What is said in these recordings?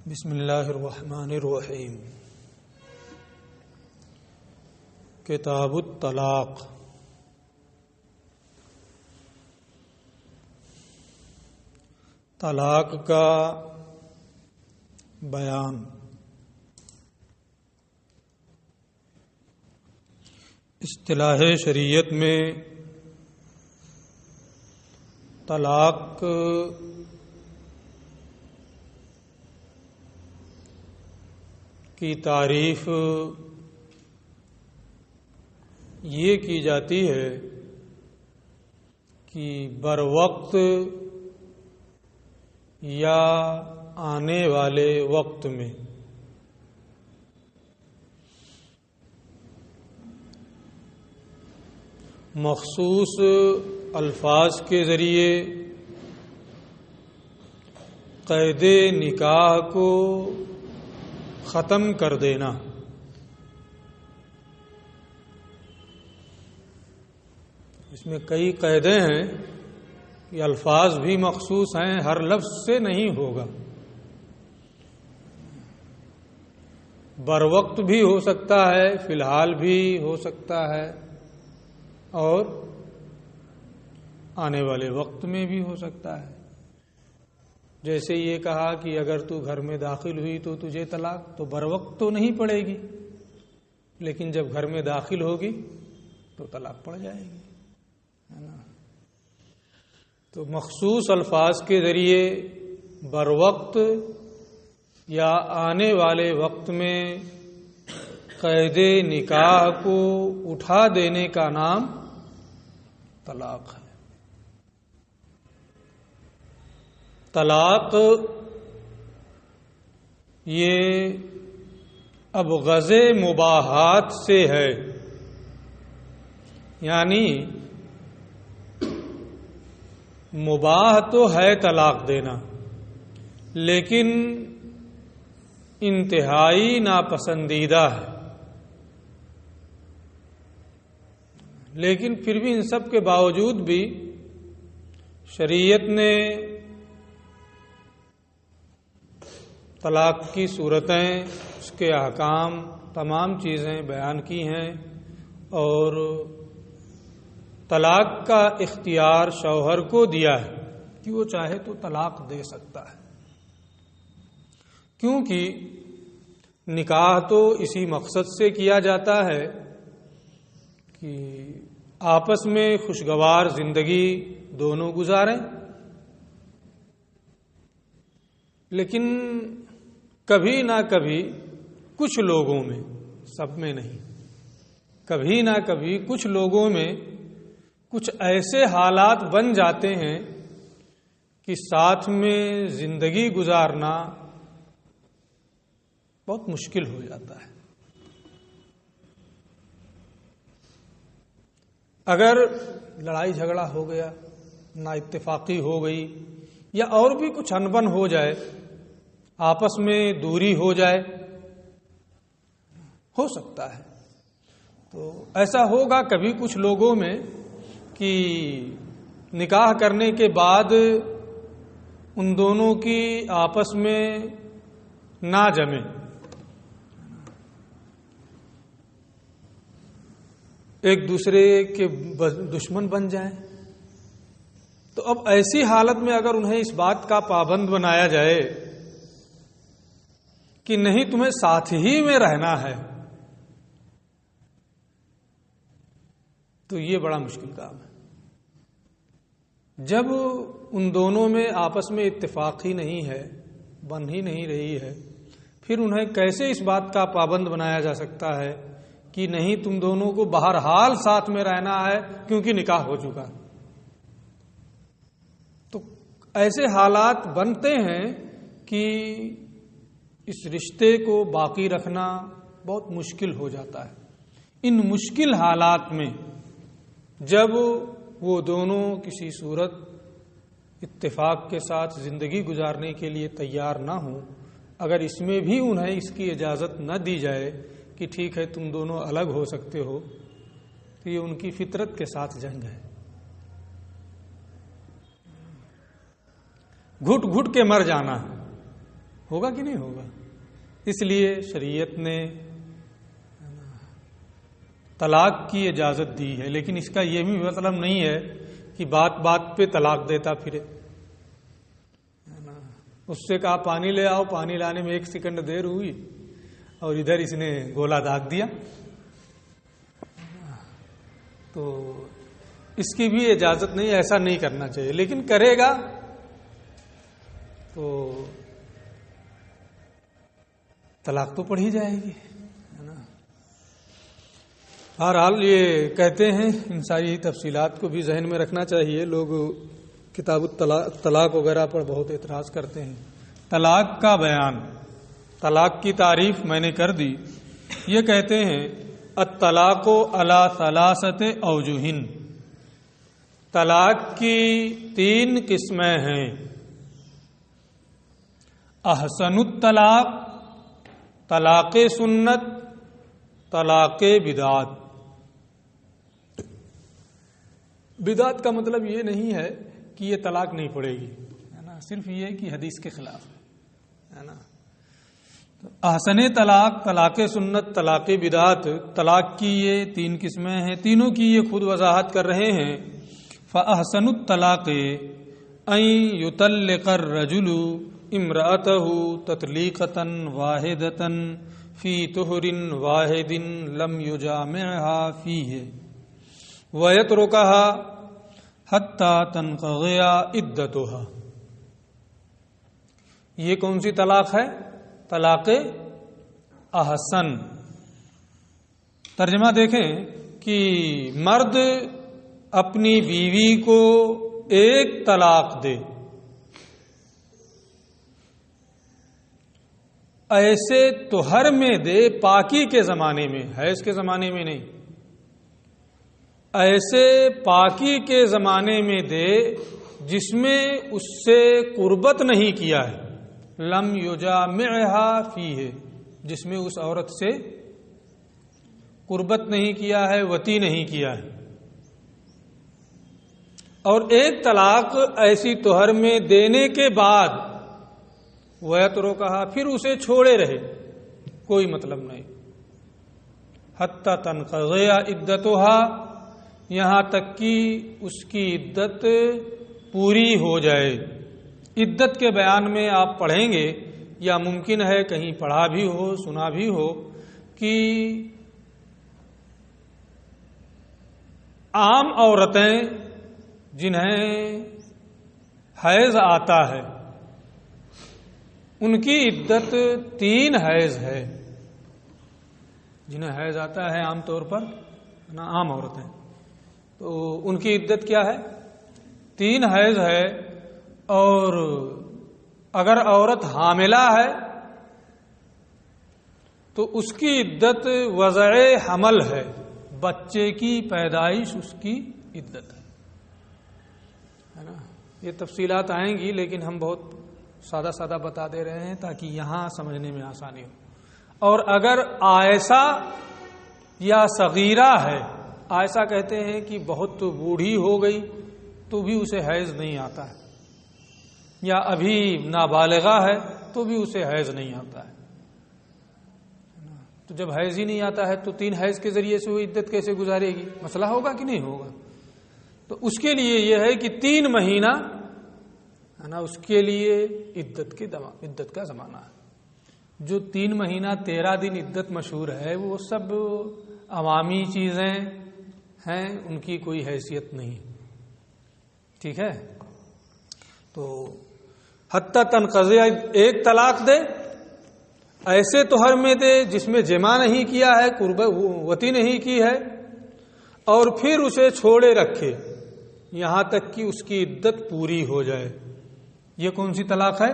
بسم اللہ الرحمن الرحیم۔ کتاب الطلاق۔ طلاق کا بیان۔ اصطلاح شریعت میں طلاق کی تعریف یہ کی جاتی ہے کہ بروقت یا آنے والے وقت میں مخصوص الفاظ کے ذریعے قید نکاح کو ختم کر دینا۔ اس میں کئی قیدیں ہیں، یہ الفاظ بھی مخصوص ہیں، ہر لفظ سے نہیں ہوگا۔ بروقت بھی ہو سکتا ہے، فی الحال بھی ہو سکتا ہے، اور آنے والے وقت میں بھی ہو سکتا ہے۔ جیسے یہ کہا کہ اگر تو گھر میں داخل ہوئی تو تجھے طلاق، تو بروقت تو نہیں پڑے گی، لیکن جب گھر میں داخل ہوگی تو طلاق پڑ جائے گی، ہے نا؟ تو مخصوص الفاظ کے ذریعے بروقت یا آنے والے وقت میں قید نکاح کو اٹھا دینے کا نام طلاق ہے۔ طلاق یہ اب غزِ مباحات سے ہے، یعنی مباح تو ہے طلاق دینا، لیکن انتہائی ناپسندیدہ ہے۔ لیکن پھر بھی ان سب کے باوجود بھی شریعت نے طلاق کی صورتیں، اس کے احکام، تمام چیزیں بیان کی ہیں، اور طلاق کا اختیار شوہر کو دیا ہے کہ وہ چاہے تو طلاق دے سکتا ہے، کیونکہ نکاح تو اسی مقصد سے کیا جاتا ہے کہ آپس میں خوشگوار زندگی دونوں گزاریں۔ لیکن کبھی نہ کبھی کچھ لوگوں میں، سب میں نہیں، کبھی نہ کبھی کچھ لوگوں میں کچھ ایسے حالات بن جاتے ہیں کہ ساتھ میں زندگی گزارنا بہت مشکل ہو جاتا ہے۔ اگر لڑائی جھگڑا ہو گیا، نا اتفاقی ہو گئی، یا اور بھی کچھ انبن ہو جائے، آپس میں دوری ہو جائے، ہو سکتا ہے، تو ایسا ہوگا کبھی کچھ لوگوں میں کہ نکاح کرنے کے بعد ان دونوں کی آپس میں نہ جمے، ایک دوسرے کے دشمن بن جائیں۔ تو اب ایسی حالت میں اگر انہیں اس بات کا پابند بنایا جائے کہ نہیں تمہیں ساتھ ہی میں رہنا ہے، تو یہ بڑا مشکل کام ہے۔ جب ان دونوں میں آپس میں اتفاق ہی نہیں ہے، بن ہی نہیں رہی ہے، پھر انہیں کیسے اس بات کا پابند بنایا جا سکتا ہے کہ نہیں تم دونوں کو بہرحال ساتھ میں رہنا ہے کیونکہ نکاح ہو چکا؟ تو ایسے حالات بنتے ہیں کہ اس رشتے کو باقی رکھنا بہت مشکل ہو جاتا ہے۔ ان مشکل حالات میں جب وہ دونوں کسی صورت اتفاق کے ساتھ زندگی گزارنے کے لیے تیار نہ ہوں، اگر اس میں بھی انہیں اس کی اجازت نہ دی جائے کہ ٹھیک ہے تم دونوں الگ ہو سکتے ہو، تو یہ ان کی فطرت کے ساتھ جنگ ہے۔ گھٹ گھٹ کے مر جانا ہوگا کہ نہیں ہوگا؟ اس لیے شریعت نے طلاق کی اجازت دی ہے، لیکن اس کا یہ بھی مطلب نہیں ہے کہ بات بات پہ طلاق دیتا پھرے۔ اس سے کہا پانی لے آؤ، پانی لانے میں 1 سیکنڈ دیر ہوئی اور ادھر اس نے گولا داغ دیا، تو اس کی بھی اجازت نہیں، ایسا نہیں کرنا چاہیے۔ لیکن کرے گا تو طلاق تو پڑ ہی جائے گی، ہے نا۔ بہرحال یہ کہتے ہیں، ان ساری تفصیلات کو بھی ذہن میں رکھنا چاہیے۔ لوگ کتاب طلاق وغیرہ پر بہت اعتراض کرتے ہیں۔ طلاق کا بیان، طلاق کی تعریف میں نے کر دی۔ یہ کہتے ہیں الطلاق علی 3 اوجہ، طلاق کی 3 قسمیں ہیں۔ احسن الطلاق، طلاق سنت، طلاق بدعت۔ بدعت کا مطلب یہ نہیں ہے کہ یہ طلاق نہیں پڑے گی، ہے نا، صرف یہ کہ حدیث کے خلاف ہے نا۔ احسن طلاق، طلاق سنت، طلاق بدعت، طلاق کی یہ 3 قسمیں ہیں، تینوں کی یہ خود وضاحت کر رہے ہیں۔ فاحسن الطلاق ان یطلق الرجل امرأته تطلیقة واحدة فی طہر واحد لم یجامعها فیہ ویترکها حتی تنقضی عدتها۔ یہ کون سی طلاق ہے؟ طلاق احسن۔ ترجمہ دیکھیں کہ مرد اپنی بیوی کو 1 طلاق دے، ایسے طہر میں دے، پاکی کے زمانے میں، حیض کے زمانے میں نہیں، ایسے پاکی کے زمانے میں دے جس میں اس سے قربت نہیں کیا ہے، لم یجامعها فیہ، جس میں اس عورت سے قربت نہیں کیا ہے، وطی نہیں کیا ہے۔ اور 1 طلاق ایسی طہر میں دینے کے بعد ویترکها، پھر اسے چھوڑے رہے، کوئی مطلب نہیں، حتی تنقضی عدتها، یہاں تک کہ اس کی عدت پوری ہو جائے۔ عدت کے بیان میں آپ پڑھیں گے، یا ممکن ہے کہیں پڑھا بھی ہو، سنا بھی ہو، کہ عام عورتیں جنہیں حیض آتا ہے ان کی عدت 3 حیض ہے۔ جنہیں حیض آتا ہے عام طور پر نا، عام عورتیں، تو ان کی عدت کیا ہے؟ 3 حیض ہے۔ اور اگر عورت حاملہ ہے تو اس کی عدت وضع حمل ہے، بچے کی پیدائش اس کی عدت ہے نا۔ یہ تفصیلات آئیں گی، لیکن ہم بہت سادہ سادہ بتا دے رہے ہیں تاکہ یہاں سمجھنے میں آسانی ہو۔ اور اگر عائشہ یا صغیرہ ہے، عائشہ کہتے ہیں کہ بہت بوڑھی ہو گئی تو بھی اسے حیض نہیں آتا ہے، یا ابھی نابالغہ ہے تو بھی اسے حیض نہیں آتا ہے۔ تو جب حیض ہی نہیں آتا ہے تو 3 حیض کے ذریعے سے وہ عدت کیسے گزارے گی؟ مسئلہ ہوگا کہ نہیں ہوگا؟ تو اس کے لیے یہ ہے کہ 3 مہینہ ہے نا، اس کے لیے عدت کا زمانہ ہے۔ جو 3 مہینہ 13 دن عدت مشہور ہے، وہ سب عوامی چیزیں ہیں، ان کی کوئی حیثیت نہیں، ٹھیک ہے۔ تو حتی تنقضی، 1 طلاق دے، ایسے طہر میں دے جس میں جمع نہیں کیا ہے، وطی نہیں کی ہے، اور پھر اسے چھوڑے رکھے یہاں تک کہ اس کی عدت پوری ہو جائے۔ یہ کون سی طلاق ہے؟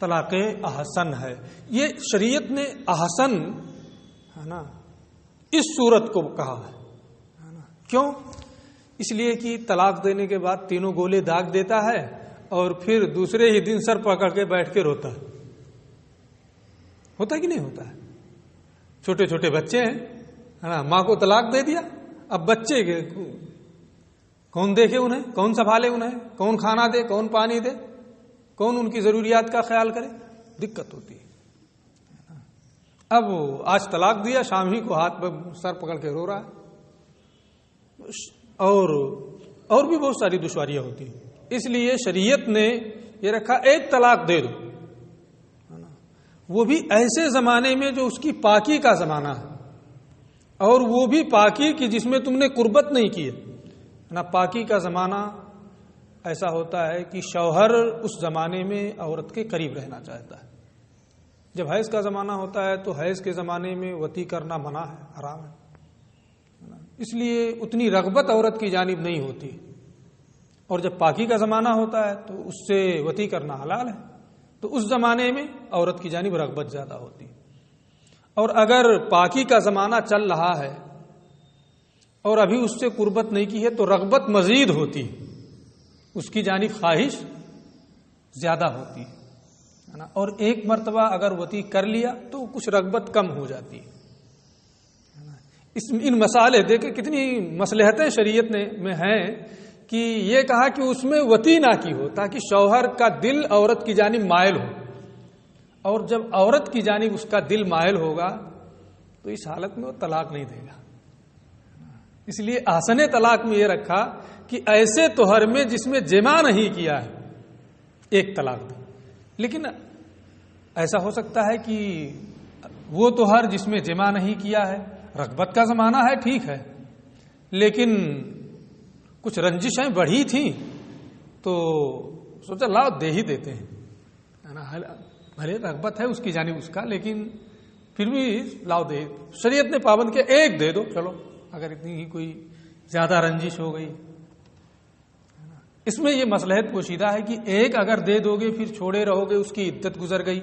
طلاق احسن ہے۔ یہ شریعت نے احسن ہے نا اس صورت کو کہا ہے نا۔ کیوں؟ اس لیے کہ طلاق دینے کے بعد 3 گولے داغ دیتا ہے اور پھر دوسرے ہی دن سر پکڑ کے بیٹھ کے روتا ہے۔ ہوتا کہ نہیں ہوتا ہے؟ چھوٹے چھوٹے بچے ہیں نا، ماں کو طلاق دے دیا، اب بچے کون دیکھے انہیں، کون سنبھالے انہیں، کون کھانا دے، کون پانی دے، کون ان کی ضروریات کا خیال کرے؟ دقت ہوتی ہے. اب آج طلاق دیا، شام ہی کو ہاتھ پہ سر پکڑ کے رو رہا ہے، اور بھی بہت ساری دشواریاں ہوتی ہیں. اس لیے شریعت نے یہ رکھا ایک طلاق دے دو، وہ بھی ایسے زمانے میں جو اس کی پاکی کا زمانہ ہے، اور وہ بھی پاکی کی جس میں تم نے قربت نہیں کی ہے. پاکی کا زمانہ ایسا ہوتا ہے کہ شوہر اس زمانے میں عورت کے قریب رہنا چاہتا ہے. جب حیض کا زمانہ ہوتا ہے تو حیض کے زمانے میں وطی کرنا منع ہے، حرام ہے. اس لیے اتنی رغبت عورت کی جانب نہیں ہوتی، اور جب پاکی کا زمانہ ہوتا ہے تو اس سے وطی کرنا حلال ہے. تو اس زمانے میں عورت کی جانب رغبت زیادہ ہوتی ہے. اور اگر پاکی کا زمانہ چل رہا ہے اور ابھی اس سے قربت نہیں کی ہے تو رغبت مزید ہوتی ہے، اس کی جانب خواہش زیادہ ہوتی ہے نا. اور ایک مرتبہ اگر وطی کر لیا تو کچھ رغبت کم ہو جاتی ہے. ان مسائل دیکھیں کتنی مصلحتیں شریعت میں ہیں کہ یہ کہا کہ اس میں وطی نہ کی ہو تاکہ شوہر کا دل عورت کی جانب مائل ہو. اور جب عورت کی جانب اس کا دل مائل ہوگا تو اس حالت میں وہ طلاق نہیں دے گا. اس لیے احسن طلاق میں یہ رکھا کہ ایسے طہر میں جس میں جمع نہیں کیا ہے ایک طلاق دے. لیکن ایسا ہو سکتا ہے کہ وہ طہر جس میں جمع نہیں کیا ہے، رغبت کا زمانہ ہے، ٹھیک ہے، لیکن کچھ رنجشیں بڑھی تھیں تو سوچا لاؤ دے ہی دیتے ہیں. بھلے رغبت ہے اس کی جانب اس کا، لیکن پھر بھی لاؤ دے. شریعت نے پابند کیا ایک دے دو، چلو اگر اتنی ہی کوئی زیادہ رنجش ہو گئی. اس میں یہ مصلحت پوشیدہ ہے کہ ایک اگر دے دو گے پھر چھوڑے رہو گے، اس کی عدت گزر گئی،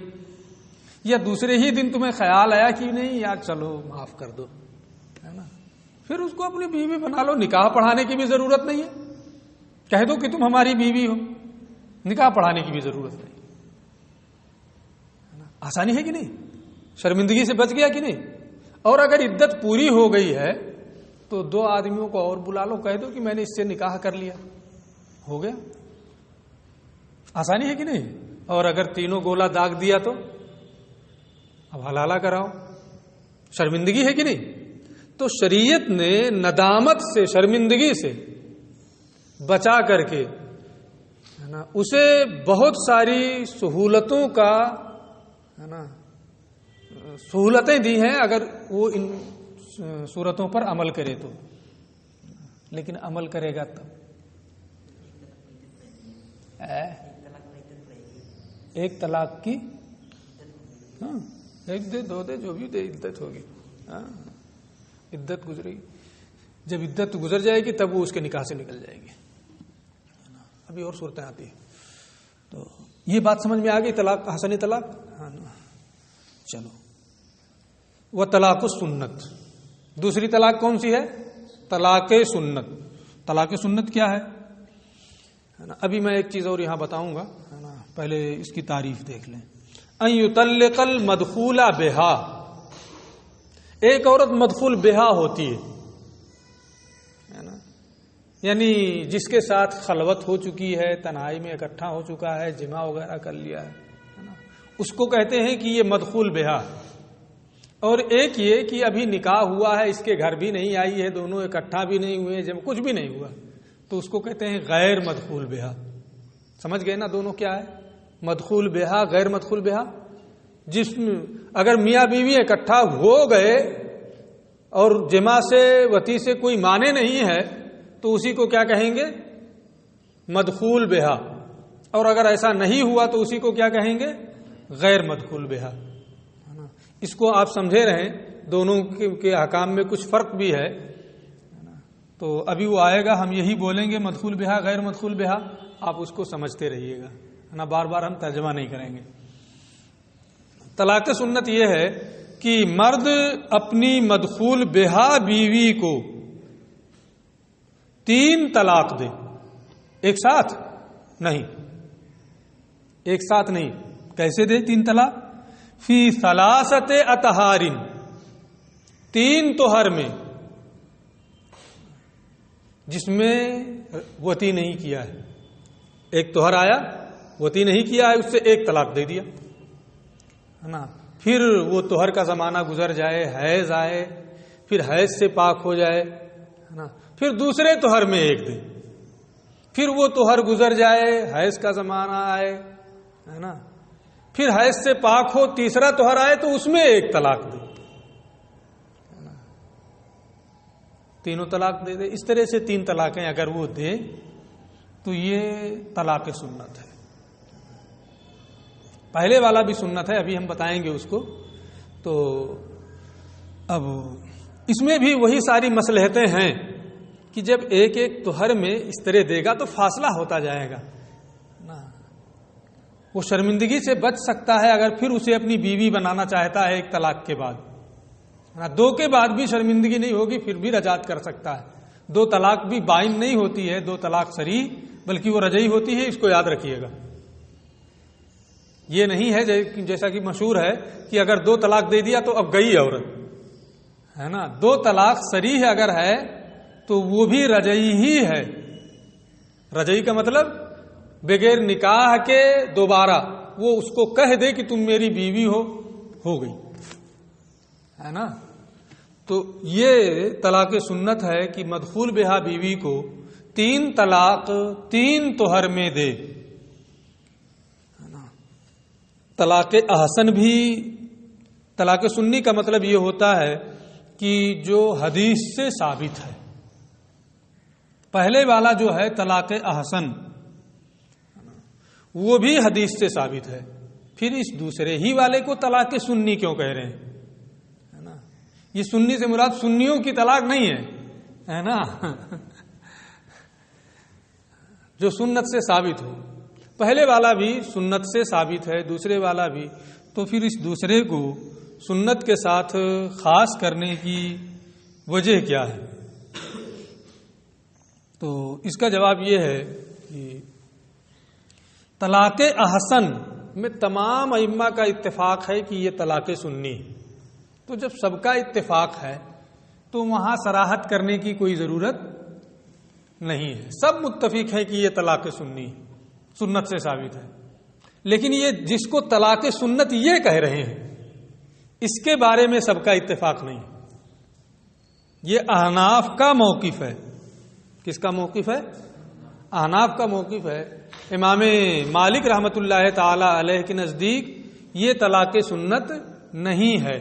یا دوسرے ہی دن تمہیں خیال آیا کہ نہیں یار چلو معاف کر دو، ہے نا، پھر اس کو اپنی بیوی بنا لو. نکاح پڑھانے کی بھی ضرورت نہیں ہے، کہہ دو کہ تم ہماری بیوی ہو، نکاح پڑھانے کی بھی ضرورت نہیں. آسانی ہے کہ نہیں؟ شرمندگی سے بچ گیا کہ نہیں؟ اور اگر عدت پوری ہو گئی ہے تو دو آدمیوں کو اور بلا لو، کہہ دو کہ میں نے اس سے نکاح کر لیا، ہو گیا. آسانی ہے کہ نہیں؟ اور اگر تینوں گولا داغ دیا تو اب حلالہ کراؤ. شرمندگی ہے کہ نہیں؟ تو شریعت نے ندامت سے، شرمندگی سے بچا کر کے ہے نا اسے بہت ساری سہولتوں کا ہے نا سہولتیں دی ہیں اگر وہ ان صورتوں پر عمل کرے تو. لیکن عمل کرے گا تب ایک طلاق کی، ہاں ایک دے دو دے جو بھی دے، عدت ہوگی، ہاں عدت گزرے گی. جب عدت گزر جائے گی تب وہ اس کے نکاح سے نکل جائے گی. ابھی اور صورتیں آتی ہیں. تو یہ بات سمجھ میں آ گئی طلاق، حسن طلاق. ہاں چلو، وہ طلاق سنت. دوسری طلاق کون سی ہے؟ طلاق سنت. طلاق سنت کیا ہے نا؟ ابھی میں ایک چیز اور یہاں بتاؤں گا، ہے نا، پہلے اس کی تعریف دیکھ لیں. ان یطلق المدخول بہا، ایک عورت مدخول بہا ہوتی ہے نا، یعنی جس کے ساتھ خلوت ہو چکی ہے، تنہائی میں اکٹھا ہو چکا ہے، جماع وغیرہ کر لیا ہے نا، اس کو کہتے ہیں کہ یہ مدخول بہا. اور ایک یہ کہ ابھی نکاح ہوا ہے، اس کے گھر بھی نہیں آئی ہے، دونوں اکٹھا بھی نہیں ہوئے، جب کچھ بھی نہیں ہوا تو اس کو کہتے ہیں غیر مدخول بہا. سمجھ گئے نا دونوں کیا ہے؟ مدخول بہا، غیر مدخول بہا. جس اگر میاں بیوی اکٹھا ہو گئے اور جماع سے، وطی سے کوئی معنی نہیں ہے تو اسی کو کیا کہیں گے؟ مدخول بہا. اور اگر ایسا نہیں ہوا تو اسی کو کیا کہیں گے؟ غیر مدخول بہا. اس کو آپ سمجھے رہیں، دونوں کے احکام میں کچھ فرق بھی ہے، تو ابھی وہ آئے گا، ہم یہی بولیں گے مدخول بہا، غیر مدخول بہا، آپ اس کو سمجھتے رہیے گا، نا بار بار ہم ترجمہ نہیں کریں گے. طلاق سنت یہ ہے کہ مرد اپنی مدخول بہا بیوی کو 3 طلاق دے. ایک ساتھ نہیں، ایک ساتھ نہیں. کیسے دے 3 طلاق؟ فی 3 اطہار، 3 طہر میں جس میں وطی نہیں کیا ہے. ایک طہر آیا، وطی نہیں کیا ہے، اس سے 1 طلاق دے دیا. ہے نا، پھر وہ طہر کا زمانہ گزر جائے، حیض آئے، پھر حیض سے پاک ہو جائے، ہے نا، پھر دوسرے طہر میں ایک دے، پھر وہ طہر گزر جائے، حیض کا زمانہ آئے، ہے نا، پھر حیض سے پاک ہو، تیسرا طہر آئے تو اس میں ایک طلاق دے، تینوں طلاق دے دے۔ اس طرح سے 3 طلاقیں اگر وہ دے تو یہ طلاق سنت ہے۔ پہلے والا بھی سنت ہے، ابھی ہم بتائیں گے اس کو۔ تو اب اس میں بھی وہی ساری مصلحتیں ہیں کہ جب ایک ایک طہر میں اس طرح دے گا تو فاصلہ ہوتا جائے گا نا، وہ شرمندگی سے بچ سکتا ہے اگر پھر اسے اپنی بیوی بنانا چاہتا ہے ایک طلاق کے بعد، 2 کے بعد بھی شرمندگی نہیں ہوگی، پھر بھی رجعت کر سکتا ہے۔ 2 طلاق بھی بائن نہیں ہوتی ہے، 2 طلاق صریح، بلکہ وہ رجعی ہوتی ہے، اس کو یاد رکھیے گا۔ یہ نہیں ہے جیسا کہ مشہور ہے کہ اگر 2 طلاق دے دیا تو اب گئی عورت، ہے نا۔ 2 طلاق صریح اگر ہے تو وہ بھی رجعی ہی ہے۔ رجعی کا مطلب بغیر نکاح کے دوبارہ وہ اس کو کہہ دے کہ تم میری بیوی ہو گئی، ہے نا۔ تو یہ طلاق سنت ہے کہ مدخول بہا بیوی کو 3 طلاق 3 طہر میں دے۔ طلاق احسن بھی، طلاق سنی کا مطلب یہ ہوتا ہے کہ جو حدیث سے ثابت ہے۔ پہلے والا جو ہے طلاق احسن وہ بھی حدیث سے ثابت ہے، پھر اس دوسرے ہی والے کو طلاق سنی کیوں کہہ رہے ہیں، ہے نا۔ یہ سنی سے مراد سنیوں کی طلاق نہیں ہے نا، جو سنت سے ثابت ہو۔ پہلے والا بھی سنت سے ثابت ہے، دوسرے والا بھی، تو پھر اس دوسرے کو سنت کے ساتھ خاص کرنے کی وجہ کیا ہے؟ تو اس کا جواب یہ ہے کہ طلاق احسن میں تمام ائمہ کا اتفاق ہے کہ یہ طلاق سنی ہے۔ تو جب سب کا اتفاق ہے تو وہاں صراحت کرنے کی کوئی ضرورت نہیں ہے، سب متفق ہے کہ یہ طلاق سنی ہے، سنت سے ثابت ہے۔ لیکن یہ جس کو طلاق سنت یہ کہہ رہے ہیں اس کے بارے میں سب کا اتفاق نہیں، یہ احناف کا موقف ہے۔ کس کا موقف ہے؟ احناف کا موقف ہے۔ امام مالک رحمۃ اللہ تعالی علیہ کے نزدیک یہ طلاق سنت نہیں ہے۔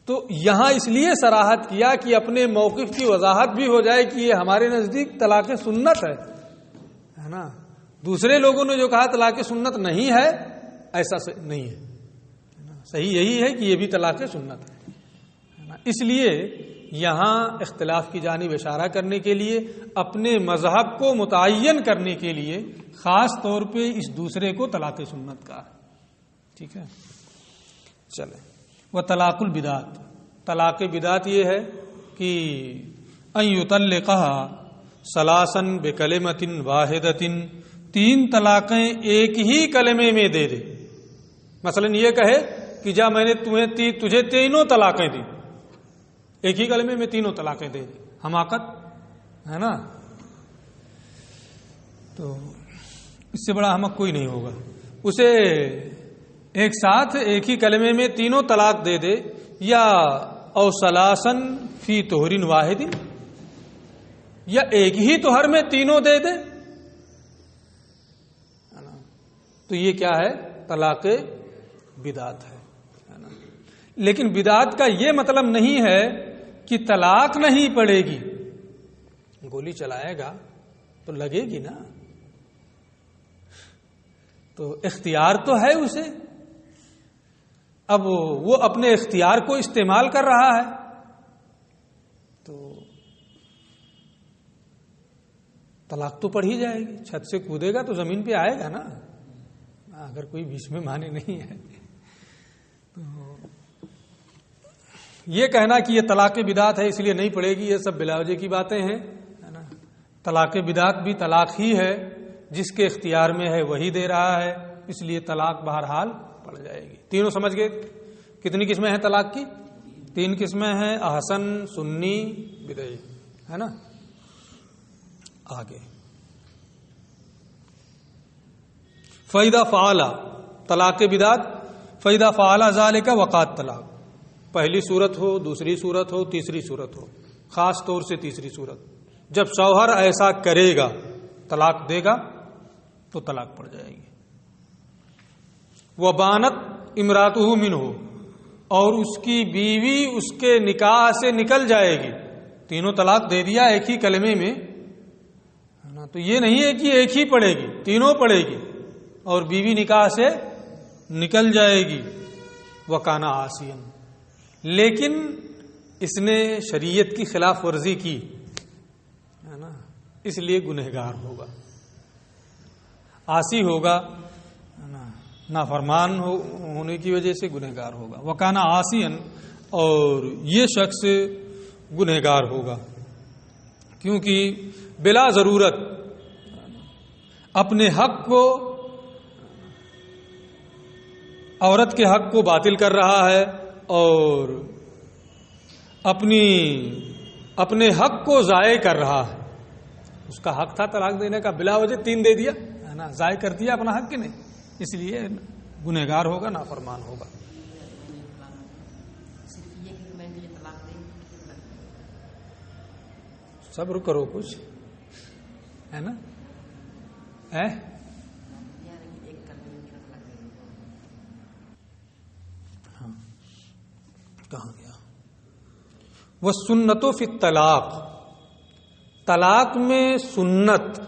تو یہاں اس لیے صراحت کیا کہ اپنے موقف کی وضاحت بھی ہو جائے کہ یہ ہمارے نزدیک طلاق سنت ہے نا۔ دوسرے لوگوں نے جو کہا طلاق سنت نہیں ہے، ایسا نہیں ہے، صحیح یہی ہے کہ یہ بھی طلاق سنت ہے۔ اس لیے یہاں اختلاف کی جانب اشارہ کرنے کے لیے، اپنے مذہب کو متعین کرنے کے لیے خاص طور پہ اس دوسرے کو طلاق سنت کا ہے۔ ٹھیک ہے، چلیں۔ وہ طلاق البدعت، طلاق بدعت یہ ہے کہ ان یطلقھا ثلاثا بکلمۃ واحدۃ، 3 طلاقیں ایک ہی کلمے میں دے دے۔ مثلا یہ کہے کہ جا میں نے تجھے 3 طلاقیں دی، ایک ہی کلمے میں 3 طلاقیں دے دے، حماقت ہے نا۔ تو اس سے بڑا احمق کوئی نہیں ہوگا۔ اسے ایک ساتھ ایک ہی کلمے میں 3 طلاق دے دے، یا او ثلاثا فی طہر واحد، یا ایک ہی طہر میں 3 دے دے، تو یہ کیا ہے؟ طلاق بدعت ہے نا۔ لیکن بدعت کا یہ مطلب نہیں ہے کہ طلاق نہیں پڑے گی، گولی چلائے گا تو لگے گی نا، تو اختیار تو ہے اسے، اب وہ اپنے اختیار کو استعمال کر رہا ہے، تو طلاق تو پڑ ہی جائے گی۔ چھت سے کودے گا تو زمین پہ آئے گا نا، اگر کوئی بیچ میں مانے نہیں ہے۔ تو یہ کہنا کہ یہ طلاق بدعت ہے اس لیے نہیں پڑے گی، یہ سب بلا وجہ کی باتیں ہیں نا۔ طلاق بدعت بھی طلاق ہی ہے، جس کے اختیار میں ہے وہی دے رہا ہے، اس لیے طلاق بہرحال پڑ جائے گی۔ تینوں سمجھ گئے؟ کتنی قسمیں ہیں طلاق کی؟ 3 قسمیں ہیں، احسن، سنی، بدعی، ہے نا۔ آگے فَإِذَا فَعَلَ، طلاق بدعت فَإِذَا فَعَلَ ذَلِكَ وَقَعَ الطَّلَاقُ، پہلی صورت ہو، دوسری صورت ہو، تیسری صورت ہو، خاص طور سے تیسری صورت، جب شوہر ایسا کرے گا، طلاق دے گا تو طلاق پڑ جائے گی. وَبَانَتْ امْرَأَتُهُ مِنْهُ، اور اس کی بیوی اس کے نکاح سے نکل جائے گی. تینوں طلاق دے دیا ایک ہی کلمے میں، تو یہ نہیں ہے کہ ایک ہی پڑے گی، تینوں پڑے گی اور بیوی نکاح سے نکل جائے گی. وَكَانَ عَاصِيًا، لیکن اس نے شریعت کی خلاف ورزی کی ہے نا، اس لیے گنہگار ہوگا، عاصی ہوگا، نافرمان ہونے کی وجہ سے گنہگار ہوگا. وَكَانَ عَاصِيًا، اور یہ شخص گنہگار ہوگا کیونکہ بلا ضرورت اپنے حق کو، عورت کے حق کو باطل کر رہا ہے اور اپنے حق کو ضائع کر رہا ہے. اس کا حق تھا طلاق دینے کا، بلا وجہ 3 دے دیا ہے نا، ضائع کر دیا اپنا حق کہ نہیں، اس لیے گنہگار ہوگا، نافرمان ہوگا. صبر کرو کچھ ہے نا. ہاں کہاں گیا؟ وَالسُّنَّةُ فِي الطَّلَاقِ، طلاق میں سنت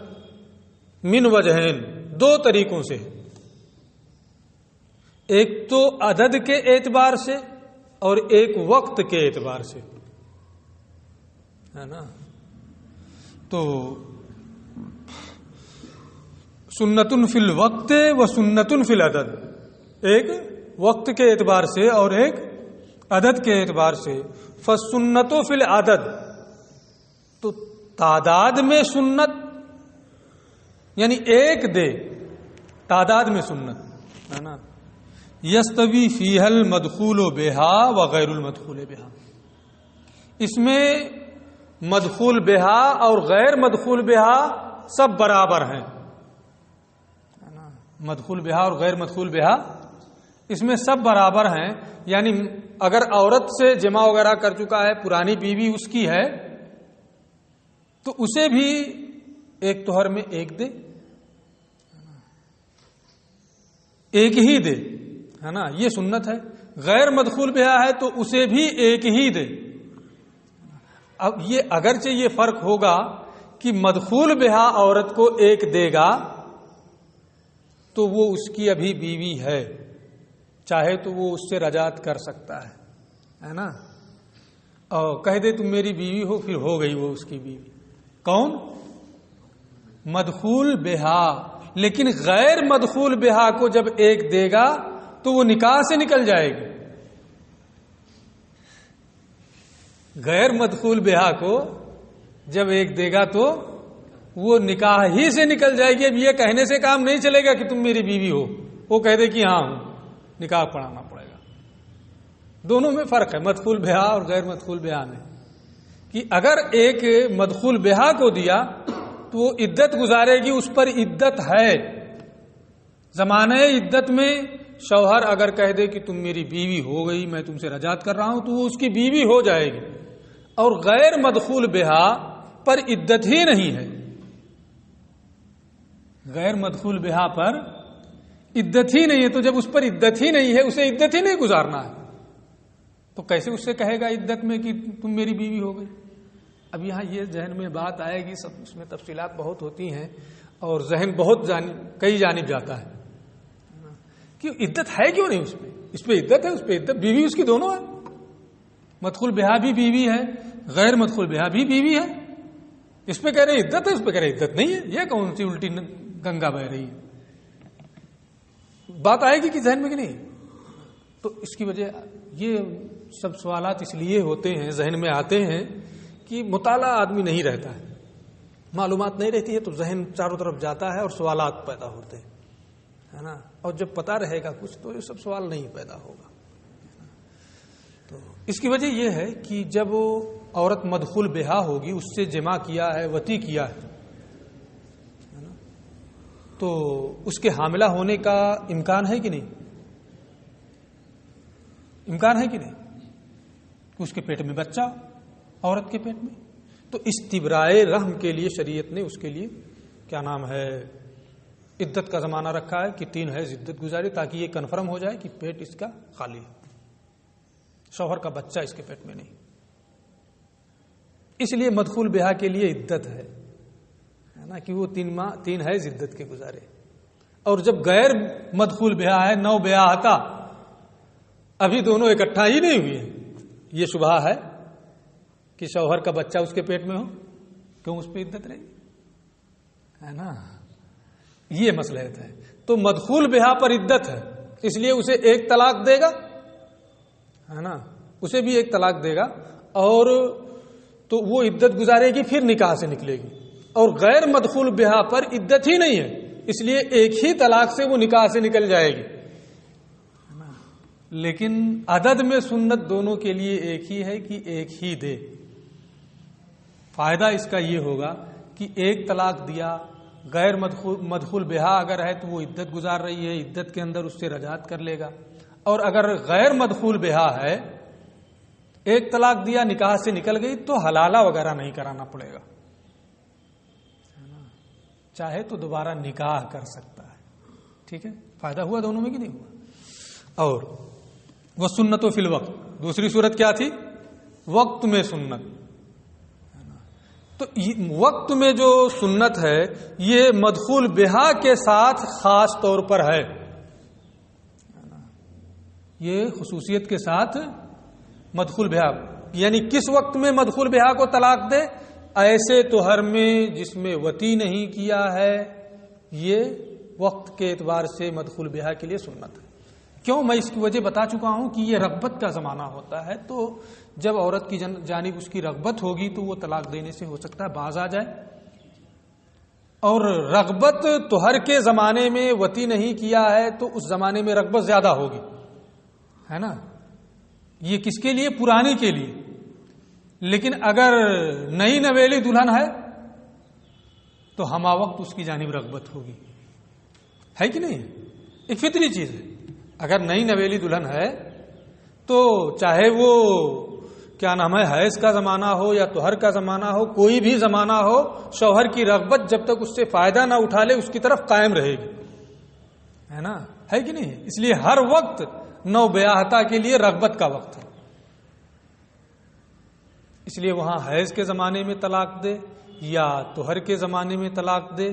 من وجہین، 2 طریقوں سے، ایک تو عدد کے اعتبار سے اور ایک وقت کے اعتبار سے ہے نا. تو سنتن فی الوقت و سنتن فی العدد، ایک وقت کے اعتبار سے اور ایک عدد کے اعتبار سے. فالسنت فی العدد، تو تعداد میں سنت یعنی ایک دے تعداد میں سنت ہے نا. یستوی فیہا المدخول بہا وغیر المدخول بہا، اس میں مدخول بہا اور غیر مدخول بہا سب برابر ہیں. مدخول بہا اور غیر مدخول بہا اس میں سب برابر ہیں. یعنی اگر عورت سے جمع وغیرہ کر چکا ہے، پرانی بیوی اس کی ہے، تو اسے بھی ایک توہر میں ایک دے، ایک ہی دے ہے نا، یہ سنت ہے. غیر مدخول بہا ہے تو اسے بھی ایک ہی دے. اب یہ اگرچہ یہ فرق ہوگا کہ مدخول بہا عورت کو ایک دے گا تو وہ اس کی ابھی بیوی ہے، چاہے تو وہ اس سے رجعت کر سکتا ہے نا، اور کہہ دے تم میری بیوی ہو، پھر ہو گئی وہ اس کی بیوی. کون؟ مدخول بہا. لیکن غیر مدخول بہا کو جب ایک دے گا تو وہ نکاح سے نکل جائے گی. غیر مدخول بہا کو جب ایک دے گا تو وہ نکاح ہی سے نکل جائے گی. اب یہ کہنے سے کام نہیں چلے گا کہ تم میری بیوی ہو، وہ کہہ دے کہ ہاں ہوں، نکاح پڑھانا پڑے گا. دونوں میں فرق ہے مدخول بہا اور غیر مدخول بہا میں، کہ اگر ایک مدخول بہا کو دیا تو وہ عدت گزارے گی، اس پر عدت ہے. زمانہ عدت میں شوہر اگر کہہ دے کہ تم میری بیوی ہو گئی، میں تم سے رجعت کر رہا ہوں، تو وہ اس کی بیوی ہو جائے گی. اور غیر مدخول بہا پر عدت ہی نہیں ہے، غیر مدخول بہا پر عدت ہی نہیں ہے. تو جب اس پر عدت ہی نہیں ہے، اسے عدت ہی نہیں گزارنا ہے، تو کیسے اس سے کہے گا عدت میں کہ تم میری بیوی ہو گئی؟ اب یہاں یہ ذہن میں بات آئے گی، سب اس میں تفصیلات بہت ہوتی ہیں اور ذہن بہت کئی جانب جاتا ہے کہ عدت ہے کیوں نہیں اس پہ. اس پہ عدت ہے، اس پہ عدت، بیوی اس کی دونوں ہے. مدخول بہا بھی بیوی ہے، غیر مدخول بہا بھی بیوی ہے. اس پہ کہہ رہے عدت ہے، اس پہ کہہ رہے عدت نہیں ہے. یہ کون سی الٹی گنگا بہ رہی ہے؟ بات آئے گی کہ ذہن میں کہ نہیں؟ تو اس کی وجہ یہ سب سوالات اس لیے ہوتے ہیں، ذہن میں آتے ہیں کہ مطالعہ آدمی نہیں رہتا ہے، معلومات نہیں رہتی ہے تو ذہن چاروں طرف جاتا ہے اور سوالات پیدا ہوتے ہیں ہے نا. اور جب پتہ رہے گا کچھ تو یہ سب سوال نہیں پیدا ہوگا. تو اس کی وجہ یہ ہے کہ جب عورت مدخول بہا ہوگی، اس سے جمع کیا ہے، وطی کیا ہے نا، تو اس کے حاملہ ہونے کا امکان ہے کہ نہیں؟ امکان ہے کہ نہیں کہ اس کے پیٹ میں بچہ، عورت کے پیٹ میں؟ تو استبرائے رحم کے لیے شریعت نے اس کے لیے کیا نام ہے عدت کا زمانہ رکھا ہے کہ 3 حیض عدت گزاری، تاکہ یہ کنفرم ہو جائے کہ پیٹ اس کا خالی ہے، شوہر کا بچہ اس کے پیٹ میں نہیں۔ اس لیے مدخول بہا کے لیے عدت ہے نا، کہ وہ 3 حیض عدت کے گزارے۔ اور جب غیر مدخول بہا ہے، نو بہا تھا، ابھی دونوں اکٹھا ہی نہیں ہوئے، یہ شبہہ ہے کہ شوہر کا بچہ اس کے پیٹ میں ہو، کیوں اس پہ عدت رہے گی، ہے نا؟ یہ مصلحت ہے۔ تو مدخول بہا پر عدت ہے، اس لیے اسے 1 طلاق دے گا، ہے نا، اسے بھی 1 طلاق دے گا، اور تو وہ عدت گزارے گی، پھر نکاح سے نکلے گی۔ اور غیر مدخول بہا پر عدت ہی نہیں ہے، اس لیے 1 ہی طلاق سے وہ نکاح سے نکل جائے گی۔ لیکن عدد میں سنت دونوں کے لیے ایک ہی ہے کہ 1 ہی دے۔ فائدہ اس کا یہ ہوگا کہ 1 طلاق دیا، غیر مدخول بہا اگر ہے تو وہ عدت گزار رہی ہے، عدت کے اندر اس سے رجعت کر لے گا۔ اور اگر غیر مدخول بہا ہے، 1 طلاق دیا، نکاح سے نکل گئی، تو حلالہ وغیرہ نہیں کرانا پڑے گا، چاہے تو دوبارہ نکاح کر سکتا ہے۔ ٹھیک ہے، فائدہ ہوا دونوں میں کہ نہیں ہوا؟ اور وہ سنت و فی الوقت، دوسری صورت کیا تھی؟ وقت میں سنت۔ تو وقت میں جو سنت ہے یہ مدخول بہا کے ساتھ خاص طور پر ہے، یہ خصوصیت کے ساتھ مدخول بہا، یعنی کس وقت میں مدخول بہا کو طلاق دے؟ ایسے طہر میں جس میں وطی نہیں کیا ہے، یہ وقت کے اعتبار سے مدخول بہا کے لیے سنت ہے۔ کیوں؟ میں اس کی وجہ بتا چکا ہوں کہ یہ رغبت کا زمانہ ہوتا ہے، تو جب عورت کی جانب اس کی رغبت ہوگی تو وہ طلاق دینے سے ہو سکتا ہے باز آ جائے، اور رغبت طہر کے زمانے میں وطی نہیں کیا ہے تو اس زمانے میں رغبت زیادہ ہوگی، ہے نا؟ یہ کس کے لیے؟ پرانی کے لیے۔ لیکن اگر نئی نویلی دلہن ہے تو ہمہ وقت اس کی جانب رغبت ہوگی، ہے کہ نہیں؟ ایک فطری چیز ہے۔ اگر نئی نویلی دلہن ہے تو چاہے وہ کیا نام ہے حیض کا زمانہ ہو یا طہر کا زمانہ ہو، کوئی بھی زمانہ ہو، شوہر کی رغبت جب تک اس سے فائدہ نہ اٹھا لے اس کی طرف قائم رہے گی، ہے نا؟ ہے کہ نہیں؟ اس لیے ہر وقت نو بیاہتا کے لیے رغبت کا وقت ہے، اس لیے وہاں حیض کے زمانے میں طلاق دے یا طہر کے زمانے میں طلاق دے،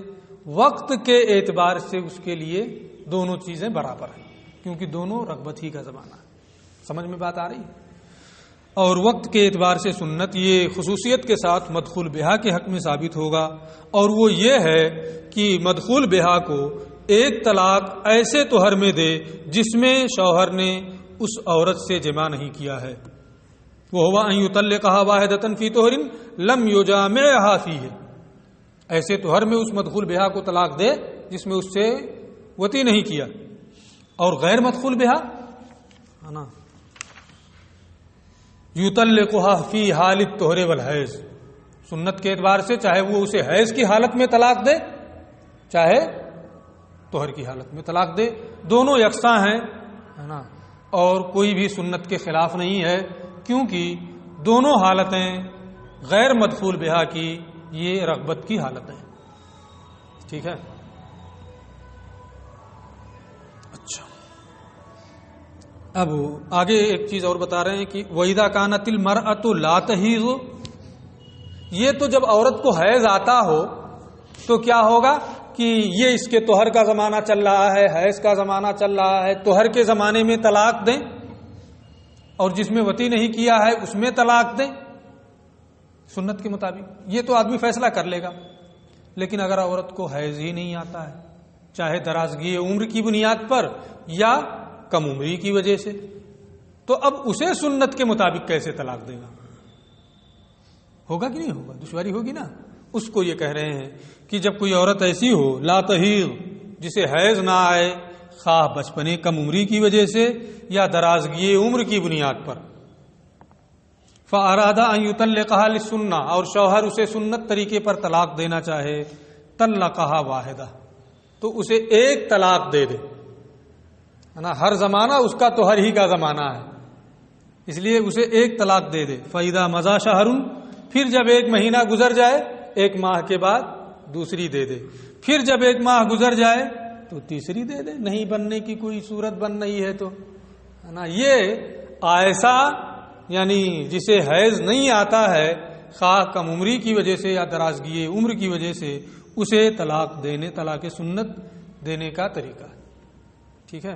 وقت کے اعتبار سے اس کے لیے دونوں چیزیں برابر ہیں، کیونکہ دونوں رغبت ہی کا زمانہ ہے۔ سمجھ میں بات آ رہی ہے؟ اور وقت کے اعتبار سے سنت یہ خصوصیت کے ساتھ مدخول بہا کے حق میں ثابت ہوگا، اور وہ یہ ہے کہ مدخول بہا کو 1 طلاق ایسے طہر میں دے جس میں شوہر نے اس عورت سے جمع نہیں کیا ہے، وہ ہوا ان یطلقها واحدۃ فی طہر لم یجامعها فیہ، ایسے طہر میں اس مدخول بہا کو طلاق دے جس میں اس سے وطی نہیں کیا۔ اور غیر مدخول بہا ہے نا، یطلقها فی حال الطہر والحیض، سنت کے اعتبار سے چاہے وہ اسے حیض کی حالت میں طلاق دے چاہے طہر کی حالت میں طلاق دے، دونوں یکساں ہیں، ہے نا؟ اور کوئی بھی سنت کے خلاف نہیں ہے، کیونکہ دونوں حالتیں غیر مدخول بہا کی یہ رغبت کی حالت ہیں۔ ٹھیک ہے، اچھا اب آگے ایک چیز اور بتا رہے ہیں کہ وَإِذَا كَانَتِ الْمَرْأَةُ لَا تَحِيضُ، یہ تو جب عورت کو حیض آتا ہو تو کیا ہوگا کہ یہ اس کے طہر کا زمانہ چل رہا ہے، حیض کا زمانہ چل رہا ہے، طہر کے زمانے میں طلاق دیں، اور جس میں وطی نہیں کیا ہے اس میں طلاق دیں سنت کے مطابق، یہ تو آدمی فیصلہ کر لے گا۔ لیکن اگر عورت کو حیض ہی نہیں آتا ہے، چاہے درازگی عمر کی بنیاد پر یا کم عمری کی وجہ سے، تو اب اسے سنت کے مطابق کیسے طلاق دے گا؟ ہوگا کہ نہیں ہوگا؟ دشواری ہوگی نا۔ اس کو یہ کہہ رہے ہیں کہ جب کوئی عورت ایسی ہو لا تحیض، جسے حیض نہ آئے، خواہ بچپنے کم عمری کی وجہ سے یا درازگی عمر کی بنیاد پر، فَأَرَادَ أَن يُطَلِّقَهَا لِلسُّنَّةِ، اور شوہر اسے سنت طریقے پر طلاق دینا چاہے، طَلَّقَهَا وَاحِدَةً، تو اسے 1 طلاق دے دے، ہے نا؟ ہر زمانہ اس کا طہر ہی کا زمانہ ہے، اس لیے اسے ایک طلاق دے دے. فَإِذَا مَضَى شَهْرٌ، پھر جب ایک مہینہ گزر جائے ایک ماہ کے بعد دوسری دے دے، پھر جب ایک ماہ گزر جائے تو تیسری دے دے. نہیں بننے کی کوئی صورت بن رہی ہے تو ہے نا. یہ ایسا یعنی جسے حیض نہیں آتا ہے، خواہ کم عمری کی وجہ سے یا درازگی عمر کی وجہ سے، اسے طلاق دینے، طلاق سنت دینے کا طریقہ ہے. ٹھیک ہے.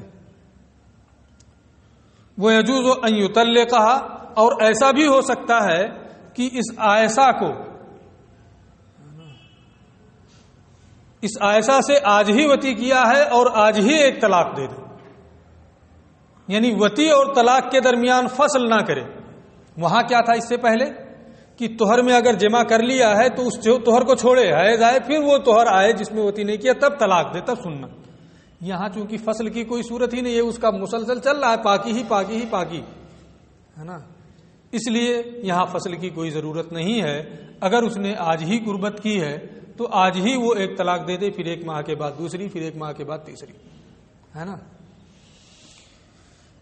وَيَجُوزُ أَن يُطَلِّقَهَا، اور ایسا بھی ہو سکتا ہے کہ اس عائشہ سے آج ہی وطی کیا ہے اور آج ہی ایک طلاق دے دے. یعنی وطی اور طلاق کے درمیان فصل نہ کرے. وہاں کیا تھا اس سے پہلے کہ طہر میں اگر جمع کر لیا ہے تو اس طہر کو چھوڑے، حیض آئے پھر وہ طہر آئے جس میں وطی نہیں کیا تب طلاق دے، تب سننا. یہاں چونکہ فصل کی کوئی صورت ہی نہیں ہے، اس کا مسلسل چل رہا ہے، پاکی ہی پاکی ہی پاکی ہے نا. اس لیے یہاں فصل کی کوئی ضرورت نہیں ہے. اگر اس نے آج ہی قربت کی ہے تو آج ہی وہ ایک طلاق دے دے، پھر ایک ماہ کے بعد دوسری، پھر ایک ماہ کے بعد تیسری، ہے نا.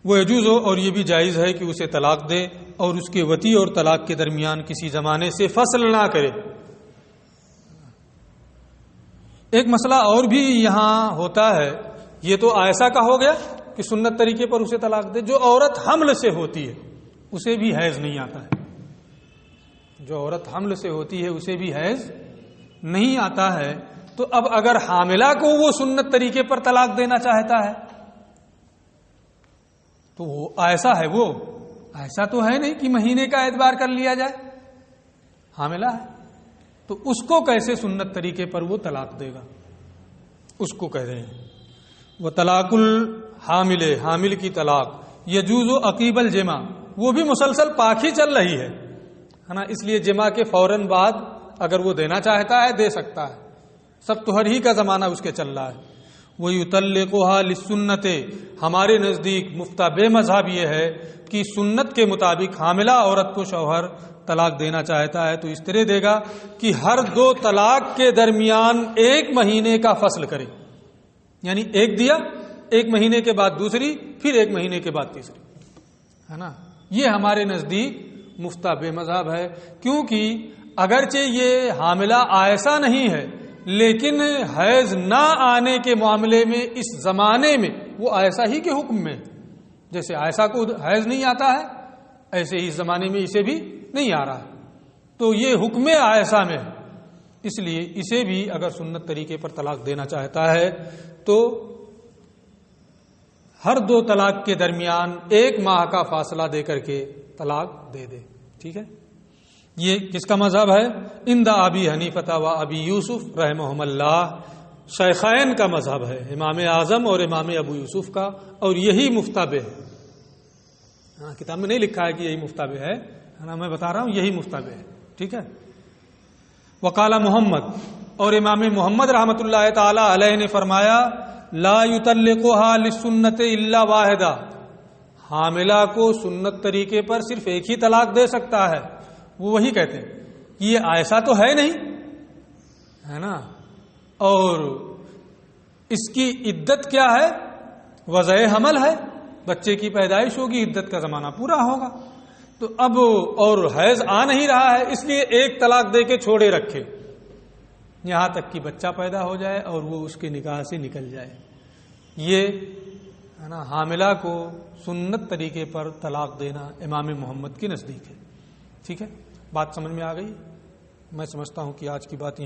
وہ یجوز ہو، اور یہ بھی جائز ہے کہ اسے طلاق دے اور اس کے وطی اور طلاق کے درمیان کسی زمانے سے فصل نہ کرے. ایک مسئلہ اور بھی یہاں ہوتا ہے. یہ تو عائشہ کا ہو گیا کہ سنت طریقے پر اسے طلاق دے. جو عورت حمل سے ہوتی ہے اسے بھی حیض نہیں آتا ہے. جو عورت حمل سے ہوتی ہے اسے بھی حیض نہیں آتا ہے. تو اب اگر حاملہ کو وہ سنت طریقے پر طلاق دینا چاہتا ہے تو وہ ایسا ہے، وہ ایسا تو ہے نہیں کہ مہینے کا اعتبار کر لیا جائے، حاملہ ہے تو اس کو کیسے سنت طریقے پر وہ طلاق دے گا؟ اس کو کہہ رہے ہیں وہ طلاق الحامل، حامل کی طلاق. یجوز عقیب الجمع، وہ بھی مسلسل پاک ہی چل رہی ہے نا. اس لیے جمع کے فوراً بعد اگر وہ دینا چاہتا ہے دے سکتا ہے، سب طہر ہی کا زمانہ اس کے چل رہا ہے. وَيُطَلِّقُهَا لِلسُّنَّةِ، ہمارے نزدیک مفتہ بے مذہب یہ ہے کہ سنت کے مطابق حاملہ عورت کو شوہر طلاق دینا چاہتا ہے تو اس طرح دے گا کہ ہر دو طلاق کے درمیان ایک مہینے کا فصل کرے. یعنی ایک دیا، ایک مہینے کے بعد دوسری، پھر ایک مہینے کے بعد تیسری، ہے نا. یہ ہمارے نزدیک مفتہ بے مذہب ہے. کیونکہ اگرچہ یہ حاملہ عائشہ نہیں ہے لیکن حیض نہ آنے کے معاملے میں اس زمانے میں وہ عائشہ ہی کے حکم میں، جیسے عائشہ کو حیض نہیں آتا ہے ایسے ہی اس زمانے میں اسے بھی نہیں آ رہا ہے. تو یہ حکم عائشہ میں ہے. اس لیے اسے بھی اگر سنت طریقے پر طلاق دینا چاہتا ہے تو ہر دو طلاق کے درمیان ایک ماہ کا فاصلہ دے کر کے طلاق دے دے. ٹھیک ہے. یہ کس کا مذہب ہے؟ عند ابی حنیفہ و ابی یوسف رحمہم اللہ، شیخین کا مذہب ہے، امام اعظم اور امام ابو یوسف کا، اور یہی مفتبہ ہے. ہاں کتاب میں نہیں لکھا ہے کہ یہی مفتبہ ہے، میں بتا رہا ہوں یہی مفتبہ ہے. ٹھیک ہے. وقال محمد، اور امام محمد رحمۃ اللہ تعالی علیہ نے فرمایا لا یطلقها للسنت الا واحدہ، حاملہ کو سنت طریقے پر صرف ایک ہی طلاق دے سکتا ہے. وہ وہی کہتے ہیں کہ یہ عائشہ تو ہے نہیں، ہے نا، اور اس کی عدت کیا ہے؟ وضع حمل ہے، بچے کی پیدائش ہوگی، عدت کا زمانہ پورا ہوگا. تو اب اور حیض آ نہیں رہا ہے، اس لیے ایک طلاق دے کے چھوڑے رکھے یہاں تک کہ بچہ پیدا ہو جائے اور وہ اس کے نکاح سے نکل جائے. یہ ہے نا حاملہ کو سنت طریقے پر طلاق دینا امام محمد کے نزدیک ہے. ٹھیک ہے. بات سمجھ میں آ گئی؟ میں سمجھتا ہوں کہ آج کی بات